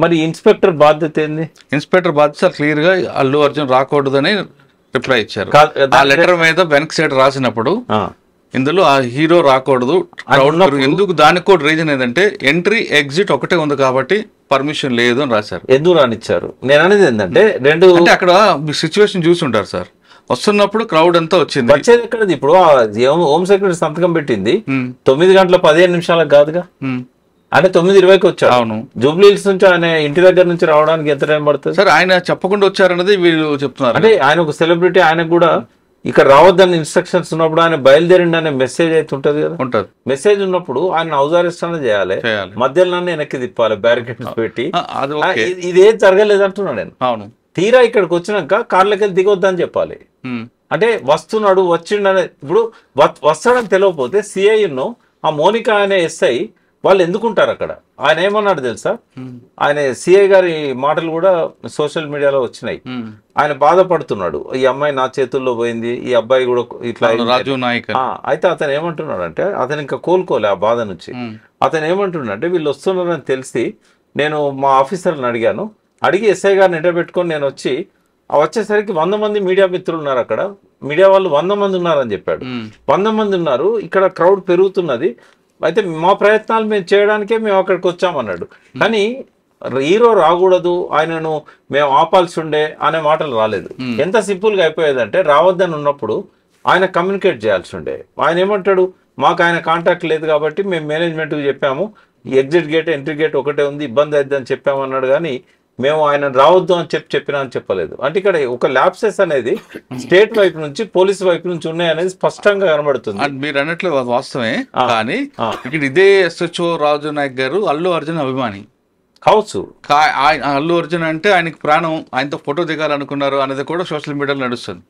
మరి ఇన్స్పెక్టర్ బాధ్యత ఏంది? ఇన్స్పెక్టర్ బాధ్యత క్లియర్ గా అల్లు అర్జున్ రాకూడదని రిప్లై ఇచ్చారు. ఆ లెటర్ మీద వెనక్ సైడ్ రాసినప్పుడు ఇందులో ఆ హీరో రాకూడదు ఎందుకు, దానికి కూడా రీజన్ ఏంటంటే ఎంట్రీ ఎగ్జిట్ ఒకటే ఉంది కాబట్టి పర్మిషన్ లేదు అని రాశారు. ఎందుకు రానిచ్చారు? నేను అనేది ఏంటంటే అంటే అక్కడ సిచ్యువేషన్ చూసి ఉంటారు సార్, వస్తున్నప్పుడు క్రౌడ్ అంతా వచ్చింది. వచ్చేది ఎక్కడది? ఇప్పుడు హోమ్ సెక్రటరీ సంతకం పెట్టింది 9:15 కాదుగా, అంటే 9:20కి వచ్చాడు. అవును. జూబ్లీ హిల్స్ నుంచి ఆయన ఇంటి దగ్గర నుంచి రావడానికి ఎంత టైం పడుతుంది సార్? ఆయన చెప్పకుండా వచ్చారన్నది వీళ్ళు చెప్తున్నారు. అంటే ఆయన ఒక సెలబ్రిటీ, ఆయనకు కూడా ఇక్కడ రావద్దని ఇన్స్ట్రక్షన్స్ ఉన్నప్పుడు ఆయన బయలుదేరిండి అనే మెసేజ్ అయితే ఉంటది కదా. ఉంటది. మెసేజ్ ఉన్నప్పుడు ఆయన హౌస్ అరెస్ట్ అనే చేయాలి, మధ్యలో వెనక్కి తిప్పాలి బ్యారికేడ్స్ పెట్టి. ఇదేం జరగలేదు అంటున్నాను నేను. అవును. తీరా ఇక్కడికి వచ్చినాక కార్లకి వెళ్ళి దిగొద్దని చెప్పాలి. అంటే వస్తున్నాడు వచ్చిండనే, ఇప్పుడు వస్తాడని తెలియకపోతే సిఐను ఆ మోనికా అనే ఎస్ఐ వాళ్ళు ఎందుకుంటారు అక్కడ? ఆయన ఏమన్నాడు తెలుసా? ఆయన సిఐ గారి మాటలు కూడా సోషల్ మీడియాలో వచ్చినాయి. ఆయన బాధపడుతున్నాడు, ఈ అమ్మాయి నా చేతుల్లో పోయింది, ఈ అబ్బాయి కూడా ఇట్లా. రాజు నాయక్ అయితే అతను ఏమంటున్నాడు అంటే, అతను ఇంకా కోలుకోలే ఆ బాధ నుంచి. అతను ఏమంటున్నాడంటే, వీళ్ళు వస్తున్నారని తెలిసి నేను మా ఆఫీసర్ని అడిగి ఎస్ఐ గారిని ఎండబెట్టుకొని నేను వచ్చేసరికి 100 మంది మీడియా మిత్రులు ఉన్నారు అక్కడ, మీడియా వాళ్ళు 100 మంది ఉన్నారని చెప్పాడు. 100 మంది ఉన్నారు, ఇక్కడ క్రౌడ్ పెరుగుతున్నది, అయితే మా ప్రయత్నాలు మేము చేయడానికే మేము అక్కడికి వచ్చామన్నాడు. కానీ హీరో రాకూడదు, ఆయనను మేము ఆపాల్సి ఉండే అనే మాటలు రాలేదు. ఎంత సింపుల్గా అయిపోయేదంటే, రావద్దని ఉన్నప్పుడు ఆయన కమ్యూనికేట్ చేయాల్సి ఉండే. ఆయన ఏమంటాడు, మాకు ఆయన కాంటాక్ట్ లేదు కాబట్టి మేము మేనేజ్మెంట్కి చెప్పాము, ఎగ్జిట్ గేట్ ఎంట్రీ గేట్ ఒకటే ఉంది, ఇబ్బంది అవుతుందని చెప్పామన్నాడు. కానీ మేము ఆయన రావద్దు అని చెప్పినా అని చెప్పలేదు. అంటే ఇక్కడ ఒక ల్యాప్సెస్ అనేది స్టేట్ వైపు నుంచి పోలీస్ వైపు నుంచి ఉన్నాయనేది స్పష్టంగా కనబడుతుంది. మీరు అన్నట్లు వాస్తవమే, కానీ ఇక్కడ ఇదే ఎస్హెచ్ఓ రాజు నాయక్ గారు అల్లు అర్జున్ అభిమాని కావచ్చు. అల్లు అర్జున్ అంటే ఆయనకి ప్రాణం, ఆయనతో ఫోటో దిగాలనుకున్నారు అనేది కూడా సోషల్ మీడియాలో నడుస్తుంది.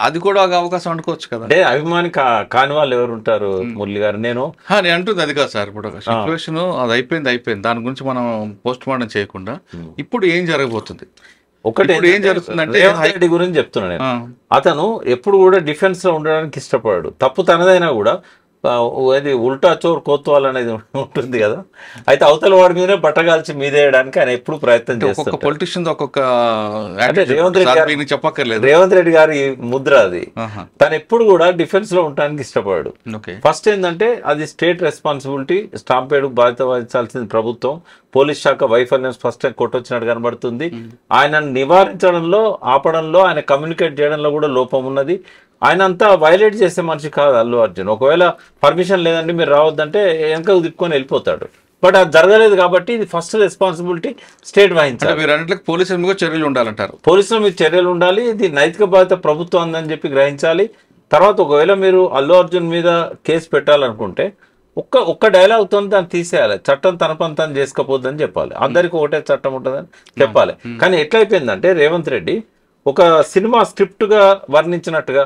అది కూడా ఒక అవకాశం అనుకోవచ్చు కదా. అంటే అభిమాని కాని వాళ్ళు ఎవరు ఉంటారు మురళి గారు? నేను అంటుంది అది కాదు సార్. ఇప్పుడు సిచ్యువేషన్ అది అయిపోయింది, దాని గురించి మనం పోస్ట్ మార్టం చేయకుండా ఇప్పుడు ఏం జరగబోతుంది, ఒకటి ఏం జరుగుతుందంటే రేవంత్ రెడ్డి గురించి చెప్తున్నా నేను. అతను ఎప్పుడు కూడా డిఫెన్స్ లో ఉండడానికి ఇష్టపడాడు. తప్పు తనదైనా కూడా అది ఉల్టా చోర్ కోత్వాల్ అనేది ఉంటుంది కదా, అయితే అవతల వాడి మీదనే బట్టగాల్చి మీదేయడానికి ఆయన ఎప్పుడు ప్రయత్నం చేస్తారు. పొలిటిషియన్ అంటే రేవంత్ రెడ్డి గారి ముద్ర అది. తను ఎప్పుడు కూడా డిఫెన్స్ లో ఉండడానికి ఇష్టపడాడు. ఫస్ట్ ఏంటంటే అది స్టేట్ రెస్పాన్సిబిలిటీ, స్టాంపేడ్ బాధ్యత వహించాల్సింది ప్రభుత్వం. పోలీస్ శాఖ వైఫల్యం స్పష్టంగా కొట్టొచ్చినట్టు కనబడుతుంది. ఆయన నివారించడంలో, ఆపడంలో, ఆయన కమ్యూనికేట్ చేయడంలో కూడా లోపం ఉన్నది. ఆయన అంతా వైలేట్ చేసే మనిషి కాదు అల్లు అర్జున్. ఒకవేళ పర్మిషన్ లేదండి మీరు రావద్దంటే వెనక తిప్పుకొని వెళ్ళిపోతాడు. బట్ అది జరగలేదు కాబట్టి ఇది ఫస్ట్ రెస్పాన్సిబిలిటీ స్టేట్ వహించాలి. పోలీసుల మీద చర్యలు ఉండాలంటారు. పోలీసుల మీద చర్యలు ఉండాలి. ఇది నైతిక బాధ్యత ప్రభుత్వం అందని చెప్పి గ్రహించాలి. తర్వాత ఒకవేళ మీరు అల్లు అర్జున్ మీద కేసు పెట్టాలనుకుంటే ఒక్క డైలాగ్తో దాన్ని తీసేయాలి. చట్టం తన పని తను చేసుకోపోద్దని చెప్పాలి. అందరికీ ఒకటే చట్టం ఉంటుందని చెప్పాలి. కానీ ఎట్లయిపోయిందంటే రేవంత్ రెడ్డి ఒక సినిమా స్క్రిప్ట్ గా వర్ణించినట్టుగా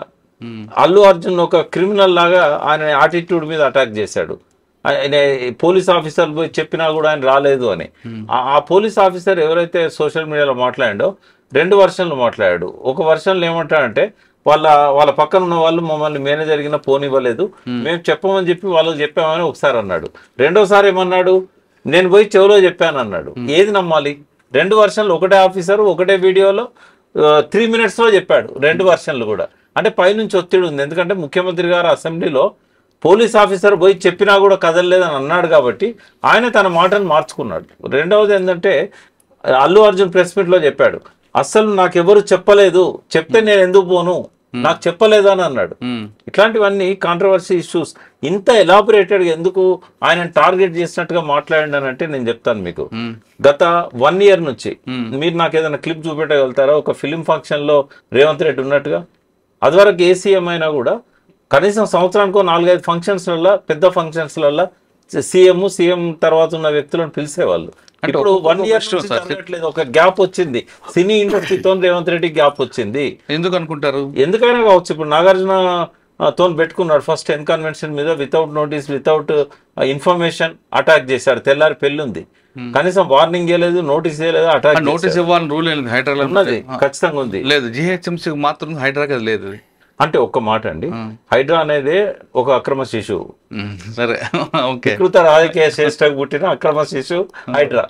అల్లు అర్జున్ ఒక క్రిమినల్ లాగా ఆయన యాటిట్యూడ్ మీద అటాక్ చేశాడు. ఆయన పోలీస్ ఆఫీసర్ పోయి చెప్పినా కూడా ఆయన రాలేదు అని. ఆ పోలీస్ ఆఫీసర్ ఎవరైతే సోషల్ మీడియాలో మాట్లాడాడో 2 వర్షన్లు మాట్లాడాడు. ఒక వర్షన్లు ఏమంటాడంటే, వాళ్ళ పక్కన ఉన్న వాళ్ళు మమ్మల్ని మేనేజర్ కింద పోనివ్వలేదు, మేము చెప్పమని చెప్పి వాళ్ళకి చెప్పామని ఒకసారి అన్నాడు. రెండోసారి ఏమన్నాడు, నేను పోయి చెవులో చెప్పాను అన్నాడు. ఏది నమ్మాలి? 2 వర్షన్లు ఒకటే ఆఫీసర్ ఒకటే వీడియోలో 3 minutes లో చెప్పాడు, 2 వర్షన్లు కూడా. అంటే పైనుంచి ఒత్తిడి ఉంది. ఎందుకంటే ముఖ్యమంత్రి గారు అసెంబ్లీలో పోలీస్ ఆఫీసర్ పోయి చెప్పినా కూడా కదలలేదని అన్నాడు కాబట్టి ఆయన తన మాటను మార్చుకున్నాడు. రెండవది ఏంటంటే, అల్లు అర్జున్ ప్రెస్ మీట్ లో చెప్పాడు, అస్సలు నాకెవరు చెప్పలేదు, చెప్తే నేను ఎందుకు పోను, నాకు చెప్పలేదు అని అన్నాడు. ఇట్లాంటివన్నీ కాంట్రవర్సీ ఇష్యూస్. ఇంత ఎలాబొరేటెడ్ గా ఎందుకు ఆయన టార్గెట్ చేసినట్టుగా మాట్లాడానంటే నేను చెప్తాను మీకు. గత 1 year నుంచి మీరు నాకు ఏదైనా క్లిప్ చూపెట్టగలుగుతారా ఒక ఫిలిం ఫంక్షన్ లో రేవంత్ రెడ్డి ఉన్నట్టుగా? అదివరకు ఏ సీఎం అయినా కూడా కనీసం సంవత్సరానికి 4-5 ఫంక్షన్స్లలో, పెద్ద ఫంక్షన్స్లలో సీఎం తర్వాత ఉన్న వ్యక్తులను పిలిచేవాళ్ళు. ఇప్పుడు 1 year జరగట్లేదు, ఒక గ్యాప్ వచ్చింది. సినీ ఇండస్ట్రీతో రేవంత్ రెడ్డి గ్యాప్ వచ్చింది. ఎందుకు అనుకుంటారు? ఎందుకైనా కావచ్చు. ఇప్పుడు నాగార్జున తో పెట్టుకున్నాడు ఫస్ట్ ఎన్ కన్వెన్షన్ మీద, without notice, without information attack చేశాడు. తెల్లారి పెళ్లి ఉంది, కనీసం వార్నింగ్ ఇవ్వలేదు, నోటీస్ ఇవ్వలేదు, అటాక్. నోటీస్ ఇవ్వాలని రూల్ హైడ్రా ఉన్నది, ఖచ్చితంగా ఉంది. లేదు, జిహెచ్ఎంసీ మాత్రం హైడ్రా లేదు. అంటే ఒక్క మాట అండి, హైడ్రా అనేది ఒక అక్రమ శిశువు. సరే, వికృత రాజకీయ శ్రేష్టకు పుట్టిన అక్రమ శిశువు హైడ్రా.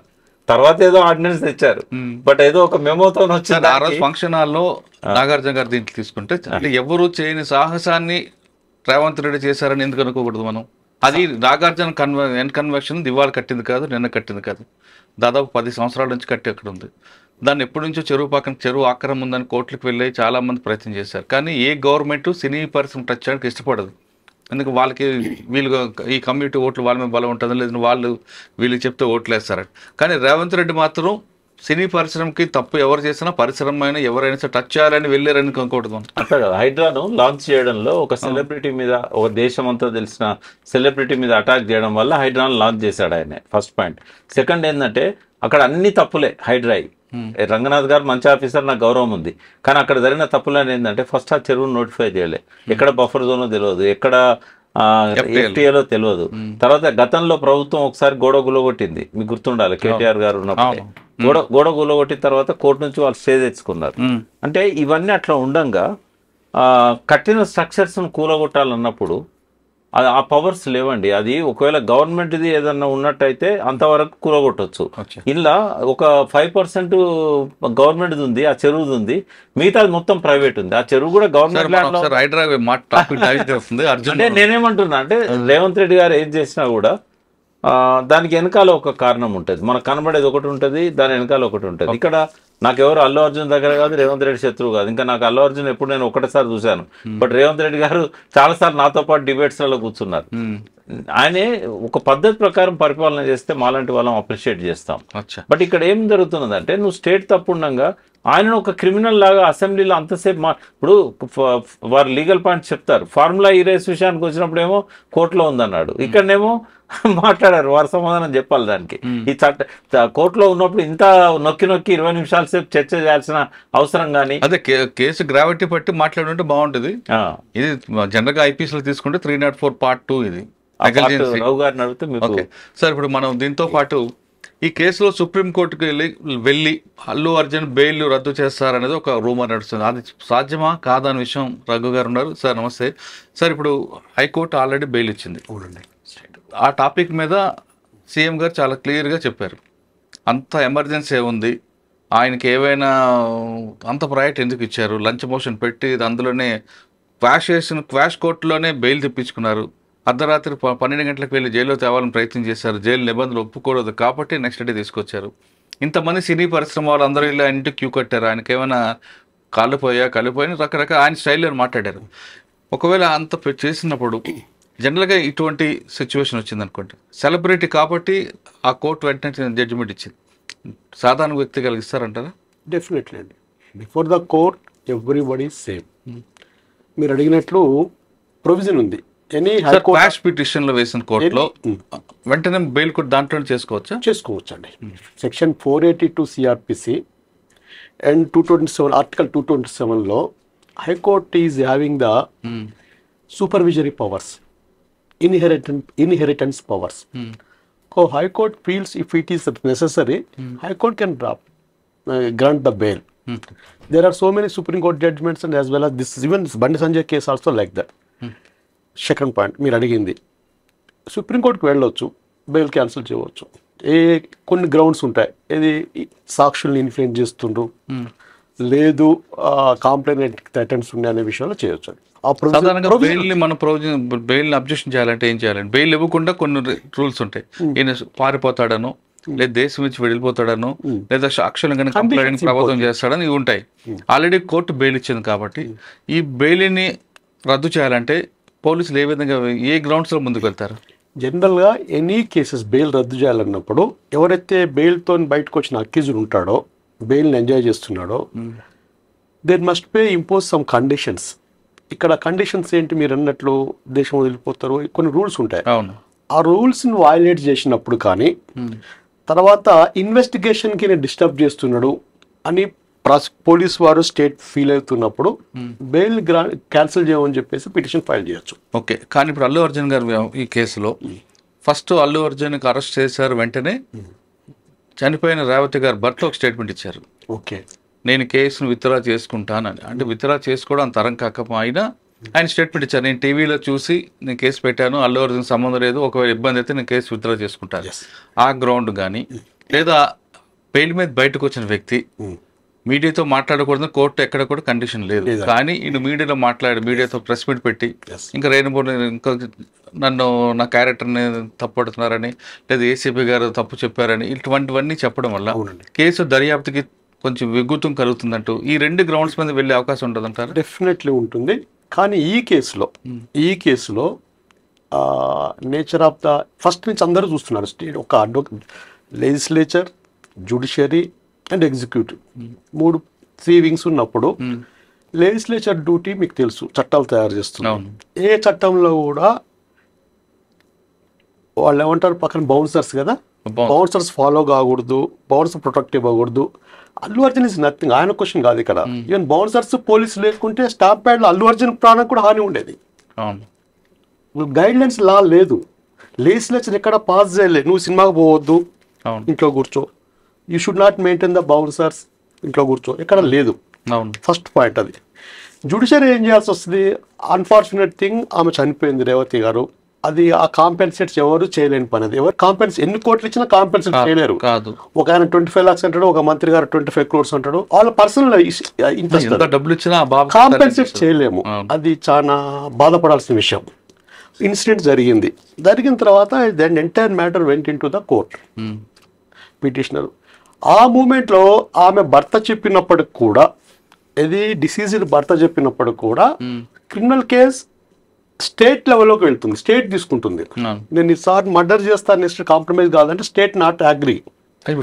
తర్వాత ఏదో ఆర్డినెన్స్ తెచ్చారు, బట్ ఏదో ఒక మెమోతో వచ్చింది. ఆ రోజు ఫంక్షన్ హాల్లో నాగార్జున గారు దీంట్లో తీసుకుంటే అంటే ఎవరు చేయని సాహసాన్ని రేవంత్ రెడ్డి చేశారని ఎందుకు అనుకోకూడదు మనం? అది నాగార్జున కన్వెన్షన్ దివాళ కట్టింది కాదు, నిన్న కట్టింది కాదు, దాదాపు 10 సంవత్సరాల నుంచి కట్టి అక్కడ ఉంది. దాన్ని ఎప్పటి నుంచో చెరువు పక్కన చెరువు ఆక్రమం ఉందని కోర్టులకు వెళ్ళి చాలా మంది ప్రయత్నం చేశారు. కానీ ఏ గవర్నమెంట్ సినీ పరిశ్రమ టచ్ చేయడానికి ఇష్టపడదు. ఎందుకు వాళ్ళకి వీళ్ళు ఈ కమ్యూనిటీ ఓట్లు వాళ్ళ మీద బలం ఉంటుంది, లేదు వాళ్ళు వీళ్ళకి చెప్తే ఓట్లు వేస్తారు. కానీ రేవంత్ రెడ్డి మాత్రం సినీ పరిశ్రమకి తప్పు ఎవరు చేసినా పరిశ్రమ అయినా ఎవరైనా సరే టచ్ చేయాలని వెళ్ళారని అనుకోకూడదు. అంతే కదా, హైడ్రాను లాంచ్ చేయడంలో ఒక సెలబ్రిటీ మీద, ఒక దేశం అంతా తెలిసిన సెలబ్రిటీ మీద అటాక్ చేయడం వల్ల హైడ్రాను లాంచ్ చేశాడు ఆయన. First point. సెకండ్ ఏంటంటే అక్కడ అన్ని తప్పులే. హైడ్రాయి రంగనాథ్ గారు మంచి ఆఫీసర్, నాకు గౌరవం ఉంది. కానీ అక్కడ జరిగిన తప్పులని ఏంటంటే ఫస్ట్ ఆ చెరువును నోటిఫై చేయలే, ఎక్కడ బఫర్ జోనో తెలియదు, ఎక్కడ ఎఫ్టీఏలో తెలియదు. తర్వాత గతంలో ప్రభుత్వం ఒకసారి గోడ గులగొట్టింది, మీకు గుర్తుండాలి, కేటీఆర్ గారు ఉన్నప్పుడే గోడ గులగొట్టిన తర్వాత కోర్టు నుంచి వాళ్ళు స్టే తెచ్చుకున్నారు. అంటే ఇవన్నీ అట్లా ఉండంగా కట్టిన స్ట్రక్చర్స్ను కూలగొట్టాలన్నప్పుడు ఆ పవర్స్ లేవండి. అది ఒకవేళ గవర్నమెంట్ది ఏదన్నా ఉన్నట్టయితే అంతవరకు కూలగొట్టవచ్చు. ఇలా ఒక 5% గవర్నమెంట్ది ఉంది, ఆ చెరువుది ఉంది, మిగతాది మొత్తం ప్రైవేట్ ఉంది. ఆ చెరువు కూడా గవర్నమెంట్ అంటే నేనేమంటున్నా అంటే రేవంత్ రెడ్డి గారు ఏం చేసినా కూడా దానికి వెనకాల ఒక కారణం ఉంటుంది. మనకు కనబడేది ఒకటి ఉంటుంది, దాని వెనకాల ఒకటి ఉంటుంది. ఇక్కడ నాకెవరు అల్లు అర్జున్ దగ్గర కాదు, రేవంత్ రెడ్డి శత్రువు కాదు. ఇంకా నాకు అల్లు అర్జున్ ఎప్పుడు నేను ఒకటేసారి చూశాను, బట్ రేవంత్ రెడ్డి గారు చాలాసార్లు నాతో పాటు డిబేట్స్లలో కూర్చున్నారు. ఆయనే ఒక పద్ధతి ప్రకారం పరిపాలన చేస్తే మాలాంటి వాళ్ళం అప్రిషియేట్ చేస్తాం. బట్ ఇక్కడ ఏం జరుగుతున్నదంటే నువ్వు స్టేట్ తప్పుండగా ఆయనను ఒక క్రిమినల్ లాగా అసెంబ్లీలో అంతసేపు ఇప్పుడు వారు లీగల్ పాయింట్స్ చెప్తారు. ఫార్ములా ఈ రేస్ విషయానికి వచ్చినప్పుడు ఏమో కోర్టులో ఉందన్నాడు, ఇక్కడనేమో మాట్లాడారు, వారు సమాధానం చెప్పాలి దానికి. ఈ కోర్టులో ఉన్నప్పుడు ఇంత నొక్కి 20 నిమిషాల సేపు చర్చ చేయాల్సిన అవసరం కానీ, అదే కేసు గ్రావిటీ బట్టి మాట్లాడుంటే బాగుంటుంది. ఇది జనరల్ గా ఐపీఎస్ లో తీసుకుంటే 304 Part 2 ఇది రావు గారిని అడిగితే. సార్ ఇప్పుడు మనం దీంతో పాటు ఈ కేసులో సుప్రీంకోర్టుకు వెళ్ళి అల్లు అర్జున్ బెయిల్ రద్దు చేస్తారనేది ఒక రూమర్ నడుస్తుంది. అది సాధ్యమా కాదా అనే విషయం రఘు గారు ఉన్నారు. సార్ నమస్తే సార్. ఇప్పుడు హైకోర్టు ఆల్రెడీ బెయిల్ ఇచ్చింది. ఆ టాపిక్ మీద సీఎం గారు చాలా క్లియర్గా చెప్పారు, అంత ఎమర్జెన్సీ ఏముంది, ఆయనకి ఏవైనా అంత ప్రయారిటీ ఎందుకు ఇచ్చారు, లంచ్ మోషన్ పెట్టి అందులోనే క్వాష్ కోర్టులోనే బెయిల్ తెప్పించుకున్నారు, అర్ధరాత్రి 12 గంటలకు వెళ్ళి జైల్లో తేవాలని ప్రయత్నం చేశారు, జైలు నిబంధనలు ఒప్పుకోలేదు కాబట్టి నెక్స్ట్ డే తీసుకొచ్చారు. ఇంతమంది సినీ పరిశ్రమ వాళ్ళందరూ ఇలా ఇంటికి క్యూ కట్టారు, ఆయనకి ఏమైనా కాలిపోయా రకరకాల ఆయన స్టైల్లో మాట్లాడారు. ఒకవేళ అంత చేసినప్పుడు జనరల్గా ఇటువంటి సిచ్యువేషన్ వచ్చింది అనుకోండి, సెలబ్రిటీ కాబట్టి ఆ కోర్టు వెంటనే జడ్జిమెంట్ ఇచ్చింది, సాధారణ వ్యక్తి కలిగిస్తారంటారా? డెఫినెట్లీ అండి. Before the court everybody same. మీరు అడిగినట్లు ప్రొవిజన్ ఉంది. క్వాష్ పిటిషన్ లో వేసిన కోర్టులో వెంటనే బెయిల్ కూడా దాంట్లో చేసుకోవచ్చు అండి. సెక్షన్ 482 సిఆర్పిసి అండ్ 227 ఆర్టికల్ 227లో high court is having the supervisory powers, inheritance powers. So High Court feels if it is necessary, High Court can grant the bail. There are so many Supreme Court judgments and as well as this, even Bandi Sanjay case also like that. Second point, మీరు అడిగింది supreme కోర్టుకు వెళ్ళొచ్చు, bail cancel చేయవచ్చు. కొన్ని grounds ఉంటాయి, ఏది సాక్షుల్ని influence చేస్తుండ్రు, లేదు కాంప్లైంట్ అటెంప్ట్స్ ఉన్నాయి అనే విషయంలో చేయొచ్చు. మన బెయిల్ అబ్జెక్షన్ చేయాలంటే ఏం చేయాలంటే బెయిల్ ఇవ్వకుండా కొన్ని రూల్స్ ఉంటాయి. ఈయన పారిపోతాడను, లేదా దేశం నుంచి వెళ్ళిపోతాడను, లేదా సాక్షులను కనుక కంప్లైంట్ ప్రభుత్వం చేస్తాడని ఇవి ఉంటాయి. ఆల్రెడీ కోర్టు బెయిల్ ఇచ్చింది కాబట్టి ఈ బెయిల్ని రద్దు చేయాలంటే పోలీసులు ఏ విధంగా ఏ గ్రౌండ్స్లో ముందుకు వెళ్తారు? జనరల్గా ఎనీ కేసెస్ బెయిల్ రద్దు చేయాలన్నప్పుడు ఎవరైతే బెయిల్తో బయటకు వచ్చిన అక్యూజ్డ్ ఉంటాడో, బెయిల్ని ఎంజాయ్ చేస్తున్నాడో, there must be impose some conditions. ఇక్కడ కండిషన్స్ ఏంటి? మీరు అన్నట్లు దేశం వదిలిపోతారు, కొన్ని రూల్స్ ఉంటాయి. ఆ రూల్స్ని వయలేట్ చేసినప్పుడు కానీ, తర్వాత ఇన్వెస్టిగేషన్కి నేను డిస్టర్బ్ చేస్తున్నాడు అని పోలీస్ వారు స్టేట్ ఫీల్ అవుతున్నప్పుడు బెయిల్ క్యాన్సిల్ చేయమని చెప్పేసి పిటిషన్ ఫైల్ చేయొచ్చు. ఓకే, కానీ ఇప్పుడు అల్లు అర్జున్ గారు ఈ కేసులో ఫస్ట్ అల్లు అర్జున్కి అరెస్ట్ చేశారు, వెంటనే చనిపోయిన రేవతి గారు భర్త ఒక స్టేట్మెంట్ ఇచ్చారు. ఓకే, నేను కేసును విత్డ్రా చేసుకుంటానని. అంటే విత్డ్రా చేసుకోవడం అంత తరం కాకపోయినా ఆయన స్టేట్మెంట్ ఇచ్చారు, నేను టీవీలో చూసి నేను కేసు పెట్టాను, అల్లు అర్జున్ సంబంధం లేదు, ఒకవేళ ఇబ్బంది అయితే నేను కేసు విత్డ్రా చేసుకుంటాను. ఆ గ్రౌండ్ కానీ లేదా బెయిల్ మీద బయటకు వచ్చిన వ్యక్తి మీడియాతో మాట్లాడకూడదు కోర్టు ఎక్కడ కూడా కండిషన్ లేదు. కానీ ఈయన మీడియాలో మీడియాతో ప్రెస్ మీట్ పెట్టి ఇంకా ఇంకా నన్ను నా క్యారెక్టర్ని తప్పుడుతున్నారని లేదా ఏసీపీ గారు తప్పు చెప్పారని ఇటువంటివన్నీ చెప్పడం వల్ల కేసు దర్యాప్తుకి కొంచెం విగుతం కలుగుతుందంటూ ఈ 2 గ్రౌండ్స్ మీద వెళ్ళే అవకాశం ఉంటుంది అంటారు? డెఫినెట్లీ ఉంటుంది. కానీ ఈ కేసులో నేచర్ ఆఫ్ ద ఫస్ట్ నుంచి అందరూ చూస్తున్నారు. స్టేట్ ఒక legislature, judiciary and executive 3 wings ఉన్నప్పుడు లెజిస్లేచర్ డ్యూటీ మీకు తెలుసు, చట్టాలు తయారు చేస్తున్నారు. ఏ చట్టంలో కూడా వాళ్ళు ఏమంటారు పక్కన బౌన్సర్స్ కదా, బౌన్సర్స్ ఫాలో కాకూడదు, బౌన్సర్ ప్రొటెక్ట్ ఇవ్వకూడదు. అల్లు అర్జున్ ఇస్ నథింగ్, ఆయన క్వశ్చన్ కాదు ఇక్కడ. ఈవెన్ బౌన్సర్స్ పోలీసు లేకుంటే స్టాంప్ ప్యాడ్లో అల్లు అర్జున్ ప్రాణం కూడా హాని ఉండేది. గైడ్ లైన్స్ లా లేదు, లెజిస్లేచర్ ఎక్కడ పాస్ చేయలేదు. నువ్వు సినిమాకి పోవద్దు, ఇంట్లో కూర్చో, you should not maintain the bouncers, ఇంట్లో కూర్చో, ఎక్కడ లేదు. ఫస్ట్ పాయింట్ అది. జ్యుడిషియరీ ఏం చేయాల్సి వస్తుంది? అన్ఫార్చునేట్ థింగ్, ఆమె చనిపోయింది రేవతి గారు. అది ఆ కాంపెన్సేట్స్ ఎవరు చేయలేని పని. అది ఎవరు ఎన్ని కోట్లు ఇచ్చినా కాంపెన్సేట్ చేయలేరు. ఒక ఆయన 25 lakhs అంటాడు, ఒక మంత్రి గారు 25 crores అంటాడు. వాళ్ళ పర్సనల్ ఇంట్రెస్ట్, డబ్బులు ఇచ్చినా కాంపెన్సేట్ చేయలేము. అది చాలా బాధపడాల్సిన విషయం. ఇన్సిడెంట్ జరిగిన తర్వాత then entire matter went into the court. Petitioner ఆ మూమెంట్లో ఆమె భర్త చెప్పినప్పటికి కూడా, ఇది డిసీజ్డ్ భర్త చెప్పినప్పటికి కూడా క్రిమినల్ కేస్ స్టేట్ లెవెల్లోకి వెళ్తుంది, స్టేట్ తీసుకుంటుంది. నేను ఈసారి మర్డర్ చేస్తాను, నెక్స్ట్ కాంప్రమైజ్ కాదంటే state not agree.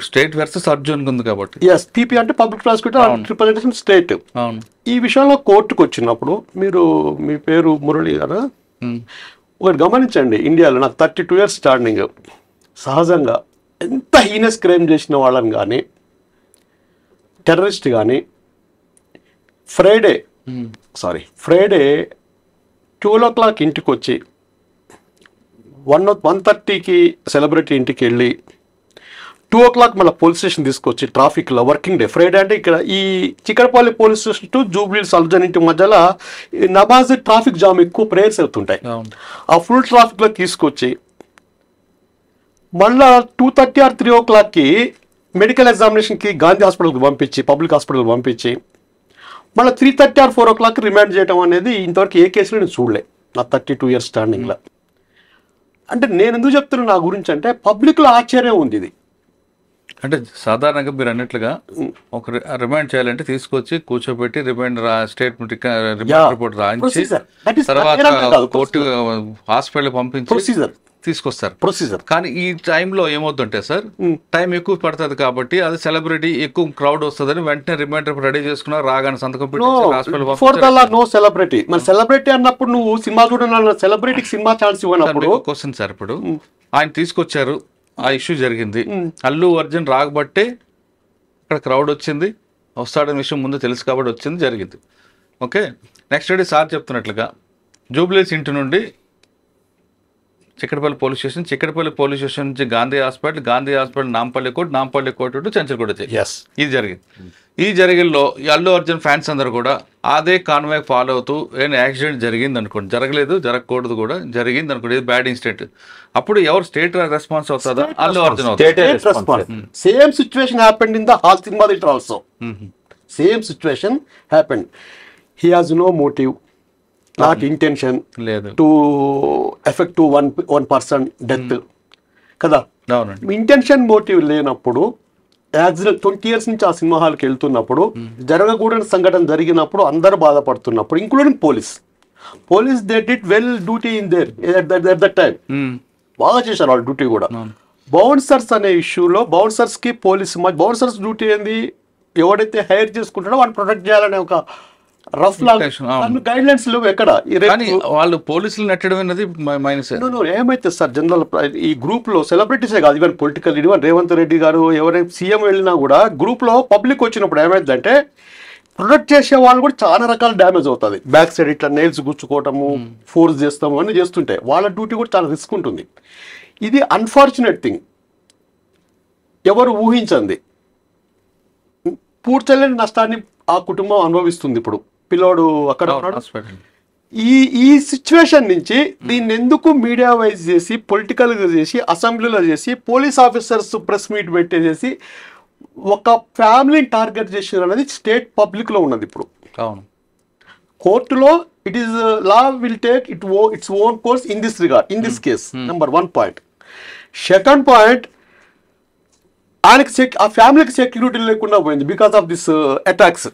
State versus Arjun ఉంది కాబట్టి ఎస్, పీపీ అంటే పబ్లిక్ ప్రాసిక్యూటర్ రిప్రజెంటేషన్ స్టేట్. ఈ విషయంలో కోర్టుకు వచ్చినప్పుడు మీ పేరు మురళి గారు ఒకటి గమనించండి. ఇండియాలో నాకు 32 years స్టాండింగ్. సహజంగా ఎంత హీనస్ క్రైమ్ చేసిన వాళ్ళని కానీ, టెర్రరిస్ట్ కానీ, ఫ్రైడే 12 o'clock ఇంటికి వచ్చి 1:30కి సెలబ్రిటీ ఇంటికి వెళ్ళి 2 o'clock మళ్ళీ పోలీస్ స్టేషన్ తీసుకొచ్చి ట్రాఫిక్లో వర్కింగ్ డే ఫ్రైడే అంటే ఇక్కడ ఈ Chikkadpally police station to Jubilee సల్జన్ ఇంటి మధ్యలో నమాజ్ ట్రాఫిక్ జామ్ ఎక్కువ ప్రేయర్స్ అవుతుంటాయి. ఆ ఫుల్ ట్రాఫిక్లో తీసుకొచ్చి మళ్ళీ 2:30 or 3 o'clockకి మెడికల్ ఎగ్జామినేషన్కి గాంధీ హాస్పిటల్కి పంపించి, పబ్లిక్ హాస్పిటల్కి పంపించి మళ్ళీ 3:30 or 4 o'clock రిమాండ్ చేయడం అనేది ఇంతవరకు ఏ కేసులో నేను చూడలే నా 32 years స్టాండింగ్లో. అంటే నేను ఎందుకు చెప్తున్నాను నా గురించి అంటే పబ్లిక్లో ఆశ్చర్యం ఉంది. ఇది అంటే సాధారణంగా మీరు అన్నట్లుగా ఒక రిమాండ్ చేయాలంటే తీసుకొచ్చి కూర్చోబెట్టి రిమాండ్ స్టేట్మెంట్ రిపోర్ట్ రాయించి తర్వాత కోర్టు హాస్పిటల్ పంపించి తీసుకొస్తారు ప్రొసీజర్. కానీ ఈ టైంలో ఏమవుతుంటే సార్, టైం ఎక్కువ పడుతుంది కాబట్టి అది సెలబ్రిటీ ఎక్కువ క్రౌడ్ వస్తుందని వెంటనే రిమైండర్ రెడీ చేసుకున్నారు, రాగానే సంతకం పెట్టి నో సెలబ్రిటీ. మరి సెలబ్రిటీ అన్నప్పుడు నువ్వు సినిమా చూడాలన్న సెలబ్రిటీకి సినిమా ఛాన్స్ ఇవ్వనప్పుడు క్వశ్చన్ సార్. ఇప్పుడు ఆయన తీసుకొచ్చారు, ఆ ఇష్యూ జరిగింది, అల్లు అర్జున్ రాకబట్టే అక్కడ క్రౌడ్ వచ్చింది, వస్తాడనే విషయం ముందు తెలుసు కాబట్టి వచ్చింది, జరిగింది. ఓకే, నెక్స్ట్ డే సార్ చెప్తున్నట్లుగా జూబ్లీస్ ఇంటి నుండి చిక్కడపల్లి పోలీస్ స్టేషన్ నుంచి Gandhi hospital Nampally court to Chanchalguda. ఇది జరిగింది. ఈ జరిగిల్లో అల్లు అర్జున్ ఫ్యాన్స్ అందరూ కూడా అదే కాన్వాయ్ ఫాలో అవుతూ ఏదైనా యాక్సిడెంట్ జరిగింది అనుకోండి, జరగకూడదు కూడా జరిగింది అనుకోండి, ఇది బ్యాడ్ ఇన్సిడెంట్, అప్పుడు ఎవరు స్టేట్ రెస్పాన్స్ అవుతుందా? Allu Arjun. Same situation happened in the hall cinema theatre also. Same situation happened. He has no motive, not intention to effect to one person death కదా. ఇంటెన్షన్ మోటివ్ లేనప్పుడు యాక్సిడెంట్ 20 years నుంచి ఆ cinema హాల్కి వెళ్తున్నప్పుడు జరగకూడని సంఘటన జరిగినప్పుడు అందరూ బాధపడుతున్నప్పుడు including police they did well duty in there at that time. బాగా చేశారు వాళ్ళ డ్యూటీ కూడా. బౌన్సర్స్ అనే ఇష్యూలో బౌన్సర్స్కి బౌన్సర్స్ డ్యూటీ ఏంది? ఎవడైతే హైర్ చేసుకుంటాడో వాడిని ప్రొటెక్ట్ చేయాలనే ఒక రఫ్ గైడ్ లైన్స్ లేవు ఎక్కడ. వాళ్ళు పోలీసులు నెట్టడం అనేది మైనస్. ఏమైతే సార్ జనరల్ ఈ గ్రూప్ లో సెలబ్రిటీసే కాదు, even political even Revanth Reddy గారు ఎవరైనా సీఎం వెళ్ళినా కూడా గ్రూప్ లో పబ్లిక్ వచ్చినప్పుడు ఏమైందంటే ప్రొటెక్ట్ చేసే వాళ్ళు కూడా చాలా రకాల డ్యామేజ్ అవుతుంది. బ్యాక్ సైడ్ ఇట్లా నెయిల్స్ గుచ్చుకోవటము, ఫోర్స్ చేస్తాము అన్నీ చేస్తుంటే వాళ్ళ డ్యూటీ కూడా చాలా రిస్క్ ఉంటుంది. ఇది అన్ఫార్చునేట్ థింగ్, ఎవరు ఊహించండి. పూడ్చలేని నష్టాన్ని ఆ కుటుంబం అనుభవిస్తుంది. ఇప్పుడు పిల్లోడు అక్కడ ఉన్నాడు. ఈ సిచ్యువేషన్ నుంచి దీన్ని ఎందుకు మీడియా వైజ్ చేసి, పొలిటికల్గా చేసి, అసెంబ్లీలో చేసి, పోలీస్ ఆఫీసర్స్ ప్రెస్ మీట్ పెట్టేసేసి ఒక ఫ్యామిలీని టార్గెట్ చేసారు అనేది స్టేట్ పబ్లిక్లో ఉన్నది ఇప్పుడు. అవును. కోర్టులో it is law will take its own course in this regard in this case. Number 1 point. Second point, ఆయనకి ఆ ఫ్యామిలీకి సెక్యూరిటీ లేకుండా పోయింది because of this attacks.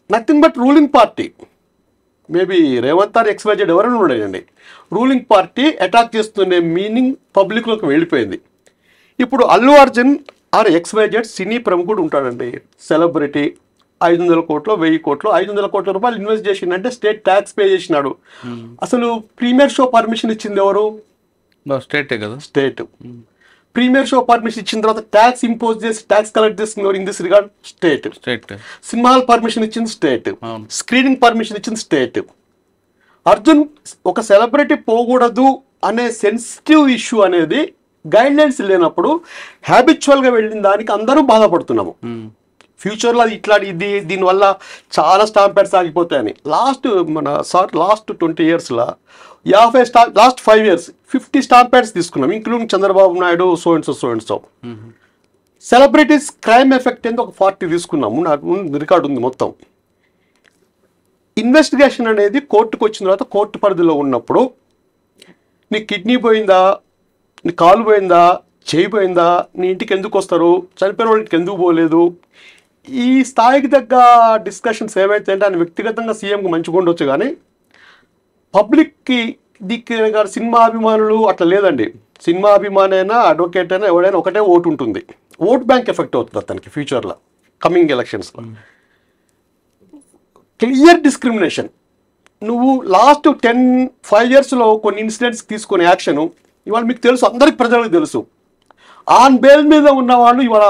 Nothing but ruling party, maybe Revanth or XYZ ఎవరైనా ఉండేయండి, రూలింగ్ పార్టీ అటాక్ చేస్తుండే meaning పబ్లిక్లోకి వెళ్ళిపోయింది. ఇప్పుడు అల్లు అర్జున్ ఆర్ XYZ సినీ ప్రముఖుడు ఉంటాడండి, సెలబ్రిటీ, 500 కోట్లు 1000 కోట్లు 500 కోట్ల రూపాయలు ఇన్వెస్ట్ చేసిందంటే స్టేట్ ట్యాక్స్ పే చేసినాడు. అసలు ప్రీమియర్ షో పర్మిషన్ ఇచ్చింది ఎవరు? స్టేటే కదా. స్టేట్. ప్రీమియర్ షో పర్మిషన్ ఇచ్చిన తర్వాత ట్యాక్స్ ఇంపోజ్ చేసి ట్యాక్స్ కలెక్ట్ చేస్తున్నారు in this regard state. Cinema hall permission ఇచ్చింది స్టేట్. స్క్రీనింగ్ పర్మిషన్ ఇచ్చింది స్టేట్. అర్జున్ ఒక సెలబ్రిటీ పోకూడదు అనే సెన్సిటివ్ ఇష్యూ అనేది గైడ్ లైన్స్ లేనప్పుడు హ్యాబిచువల్గా వెళ్ళిన దానికి అందరూ బాధపడుతున్నాము. ఫ్యూచర్లో అది దీనివల్ల చాలా స్టాంప్ ప్యాడ్స్ ఆగిపోతాయని. లాస్ట్ 20 yearsలో లాస్ట్ 5 years 50 స్టాంప్ ప్యాడ్స్ తీసుకున్నాం, including Chandrababu Naidu, so and so. Celebrities crime effect ఏందో ఒక 40 తీసుకున్నాము, నాకు రికార్డు ఉంది మొత్తం. ఇన్వెస్టిగేషన్ అనేది కోర్టుకు వచ్చిన తర్వాత కోర్టు పరిధిలో ఉన్నప్పుడు నీ కిడ్నీ పోయిందా, నీ కాలు పోయిందా, చేయి పోయిందా, నీ ఇంటికి ఎందుకు వస్తారు, చనిపోయిన వాళ్ళ ఇంటికి ఎందుకు పోలేదు, ఈ స్థాయికి తగ్గ డిస్కషన్స్ ఏవైతే అంటే ఆయన వ్యక్తిగతంగా సీఎంకి మంచిగా ఉండొచ్చు, కానీ పబ్లిక్కి సినిమా అభిమానులు అట్లా లేదండి. సినిమా అభిమాని అయినా అడ్వకేట్ అయినా ఎవడైనా ఒకటే ఓటు ఉంటుంది. ఓట్ బ్యాంక్ ఎఫెక్ట్ అవుతుంది అతనికి ఫ్యూచర్లో కమింగ్ ఎలక్షన్స్లో. Clear discrimination. నువ్వు లాస్ట్ 5 yearsలో కొన్ని ఇన్సిడెంట్స్ తీసుకునే యాక్షను ఇవాళ మీకు తెలుసు, అందరికి ప్రజలకు తెలుసు. ఆన్ బెయిల్ మీద ఉన్న వాళ్ళు ఇవాళ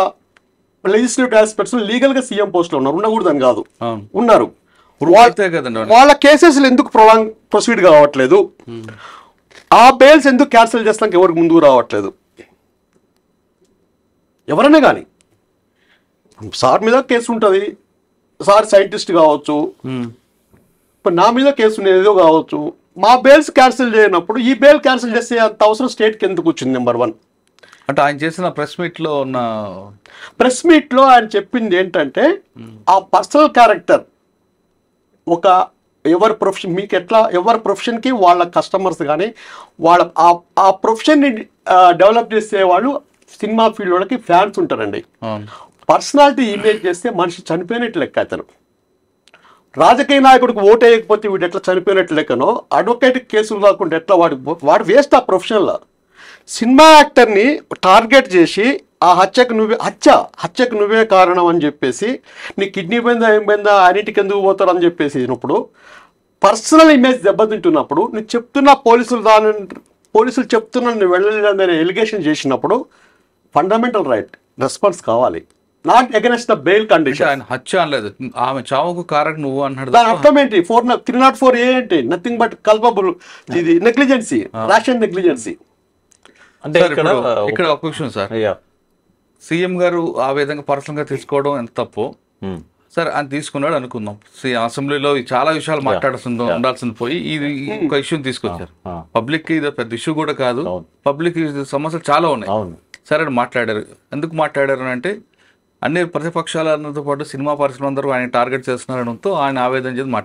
లెజిస్లేటివ్ ఆస్పెక్ట్స్ లీగల్గా సీఎం పోస్ట్లో ఉన్నారు, ఉండకూడదని కాదు, ఉన్నారు. వాళ్ళ కేసెస్లు ఎందుకు ప్రొసీడ్ కావట్లేదు, ఆ బెయిల్స్ ఎందుకు క్యాన్సిల్ చేస్తానికి ఎవరికి ముందుకు రావట్లేదు? ఎవరైనా కానీ సార్ మీద కేసు ఉంటుంది, సార్ సైంటిస్ట్ కావచ్చు, ఇప్పుడు నా మీద కేసు ఉండేదో కావచ్చు, మా బెయిల్స్ క్యాన్సిల్ చేయనప్పుడు ఈ బెయిల్ క్యాన్సిల్ చేసే అంత అవసరం స్టేట్కి ఎందుకు వచ్చింది? నెంబర్ 1. అంటే ఆయన చేసిన ప్రెస్ మీట్లో ఆయన చెప్పింది ఏంటంటే ఆ పర్సనల్ క్యారెక్టర్ ఒక ఎవరి ప్రొఫెషన్ మీకు ఎట్లా ఎవరి ప్రొఫెషన్కి వాళ్ళ కస్టమర్స్ కానీ వాళ్ళ ఆ ప్రొఫెషన్ని డెవలప్ చేసే వాళ్ళు సినిమా ఫీల్డ్ వాళ్ళకి ఫ్యాన్స్ ఉంటారండి. పర్సనాలిటీ ఇమేజ్ చేస్తే మనిషి చనిపోయినట్టు లెక్క. అతను రాజకీయ నాయకుడికి ఓటు వేయకపోతే వీడు ఎట్లా చనిపోయినట్టు లెక్కనో, అడ్వకేట్ కేసులు కాకుండా ఎట్లా వాడు వేస్ట్ ఆ ప్రొఫెషన్లో. సినిమా యాక్టర్ని టార్గెట్ చేసి ఆ హత్యకు నువ్వే కారణం అని చెప్పేసి, నీ కిడ్నీ పోయిందా ఏం పోయిందా అన్నిటికి ఎందుకు పోతారు అని చెప్పేసి అయినప్పుడు పర్సనల్ ఇమేజ్ దెబ్బతింటున్నప్పుడు నువ్వు చెప్తున్న పోలీసులు చెప్తున్నా నువ్వు వెళ్ళలేదని ఎలిగేషన్ చేసినప్పుడు ఫండమెంటల్ రైట్ రెస్పాన్స్ కావాలి, not against the bail condition. ఆయన హత్య అనలేదు, ఆమె చావుకు కారణం నువ్వు అన్నాడు. దాని అర్థం ఏంటి? 304 ఏంటి? నథింగ్ బట్ కల్పబుల్, ఇది నెగ్లిజెన్సీ, రేషన్ నెగ్లిజెన్సీ. అంటే ఇక్కడ ఒక విషయం సార్, సీఎం గారు ఆ విధంగా పర్సనల్ గా తీసుకోవడం ఎంత తప్పు. సరే ఆయన తీసుకున్నాడు అనుకుందాం, అసెంబ్లీలో చాలా విషయాలు ఉండాల్సింది పోయి ఇది ఒక ఇష్యూని తీసుకొచ్చారు. పబ్లిక్ కి ఇది పెద్ద ఇష్యూ కూడా కాదు, పబ్లిక్ సమస్యలు చాలా ఉన్నాయి. సరే మాట్లాడారు. ఎందుకు మాట్లాడారు అంటే అన్ని ప్రతిపక్షాలతో పాటు సినిమా పరిశ్రమ అందరూ ఆయన టార్గెట్ చేస్తున్నారనడంతో ఆయన ఆవేదన చేసి మాట్లాడారు.